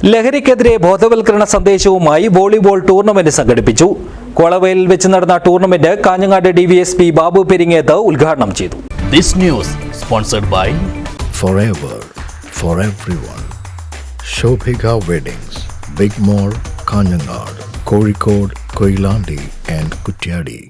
ലഹരിക്കെതിരെ ബോധവൽക്കരണ സന്ദേശവുമായി വോളിബോൾ ടൂർണമെന്റ് സംഘടിപ്പിച്ചു. കൊളവയിൽ വെച്ച് നടന്ന ടൂർണമെന്റ് കാഞ്ഞങ്ങാട് ഡിവിഎസ്പി ബാബു പെരിങ്ങേത്ത് ഉദ്ഘാടനം ചെയ്തു. This news sponsored by Forever for everyone. Shobhika Weddings, Big Mall, Kanjangad, Kozhikode, Koilandi and Kutyadi.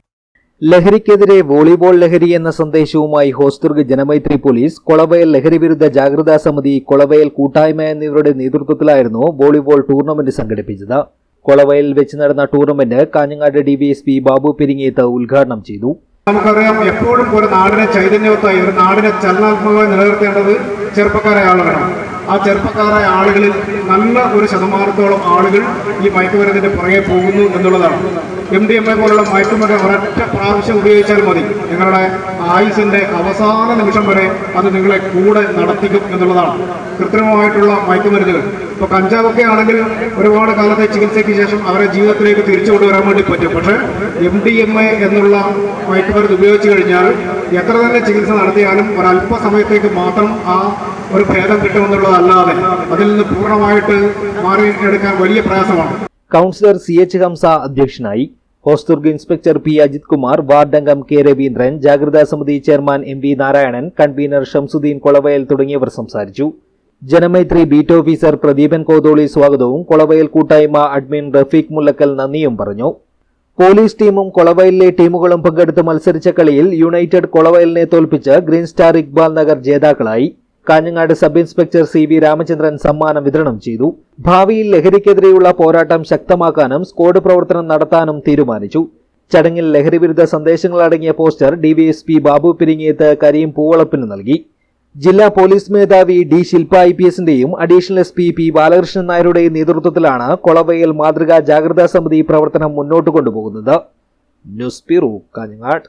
ലഹരിക്കെതിരെ വോളിബോൾ ലഹരി എന്ന സന്ദേശവുമായി ഹോസ്ദുർഗ് ജനമൈത്രി പോലീസ്, കൊളവയൽ ലഹരി വിരുദ്ധ ജാഗ്രതാ സമിതി, കൊളവയൽ കൂട്ടായ്മ എന്നിവരുടെ നേതൃത്വത്തിലായിരുന്നു വോളിബോൾ ടൂർണമെന്റ് സംഘടിപ്പിച്ചത്. കൊളവയൽ വെച്ച് നടന്ന ടൂർണമെന്റ് കാഞ്ഞങ്ങാട് ഡിവിഎസ്പി ബാബു പെരിങ്ങേത്ത് ഉദ്ഘാടനം ചെയ്തു. നമുക്കറിയാം, എപ്പോഴും ഒരു നാടിനെ ചൈതന്യവത്തായി, ഒരു നാടിനെ ചലനാത്മകമായി നിലനിർത്തേണ്ടത് ചെറുപ്പക്കാരായ ആളുകളാണ്. ആ ചെറുപ്പക്കാരായ ആളുകളിൽ നല്ല ഒരു ശതമാനത്തോളം ആളുകൾ ഈ മയക്കുമരുന്നിന്റെ പുറകെ പോകുന്നു എന്നുള്ളതാണ്. MDMA പോലുള്ള മയക്കുമരുന്ന് ഒരൊറ്റ പ്രാവശ്യം ഉപയോഗിച്ചാൽ മതി, നിങ്ങളുടെ ആയുസിന്റെ അവസാന നിമിഷം വരെ അത് നിങ്ങളെ കൂടെ നടത്തിക്കും എന്നുള്ളതാണ്. കൃത്രിമമായിട്ടുള്ള മയക്കുമരുന്നുകൾ, ഇപ്പോൾ കഞ്ചാവൊക്കെ ആണെങ്കിൽ ഒരുപാട് കാലത്തെ ചികിത്സയ്ക്ക് ശേഷം അവരെ ജീവിതത്തിലേക്ക് തിരിച്ചു കൊണ്ടുവരാൻ വേണ്ടി പറ്റും. പക്ഷേ MDMA എന്നുള്ള മയക്കുമരുന്ന് ഉപയോഗിച്ചു കഴിഞ്ഞാൽ എത്ര തന്നെ ചികിത്സ നടത്തിയാലും ഒരല്പസമയത്തേക്ക് മാത്രം ആ ഒരു ഭേദം കിട്ടുമെന്നുള്ളതല്ലാതെ അതിൽ നിന്ന് പൂർണ്ണമായിട്ട് മാറിയെടുക്കാൻ വലിയ പ്രയാസമാണ്. കൗൺസിലർ CH ഹംസ അധ്യക്ഷനായി. Hosdurg inspector P Ajith Kumar, ward അംഗം K രവീന്ദ്രൻ, ജാഗ്രതാ സമിതി chairman MV Narayanan, convener Shamsuddin Kolavayal തുടങ്ങിയവർ സംസാരിച്ചു. ജനമൈത്രി ബീറ്റ് ഓഫീസർ പ്രദീപൻ കോതോളി സ്വാഗതവും കൊളവയൽ കൂട്ടായ്മ അഡ്മിൻ റഫീഖ് മുല്ലക്കൽ നന്ദിയും പറഞ്ഞു. പോലീസ് ടീമും കൊളവയലിലെ ടീമുകളും പങ്കെടുത്ത് മത്സരിച്ച കളിയിൽ യുണൈറ്റഡ് കൊളവയലിനെ തോൽപ്പിച്ച് ഗ്രീൻ സ്റ്റാർ ഇക്ബാൽ നഗർ ജേതാക്കളായി. Kanhangad sub inspector CV Ramachandran സമ്മാനം വിതരണം ചെയ്തു. ഭാവിയിൽ ലഹരിക്കെതിരെയുള്ള പോരാട്ടം ശക്തമാക്കാനും സ്ക്വാഡ് പ്രവർത്തനം നടത്താനും തീരുമാനിച്ചു. ചടങ്ങിൽ ലഹരി വിരുദ്ധ സന്ദേശങ്ങളടങ്ങിയ പോസ്റ്റർ DVSP ബാബു പെരിങ്ങേത്ത് കരീം പൂവളപ്പിന് നൽകി. ജില്ലാ പോലീസ് മേധാവി D ശിൽപ IPSന്റെയും അഡീഷണൽ SP P ബാലകൃഷ്ണൻ നായരുടെയും നേതൃത്വത്തിലാണ് കൊളവയൽ മാതൃകാ ജാഗ്രതാ സമിതി പ്രവർത്തനം മുന്നോട്ട് കൊണ്ടുപോകുന്നത്. News bureau, Kanhangad.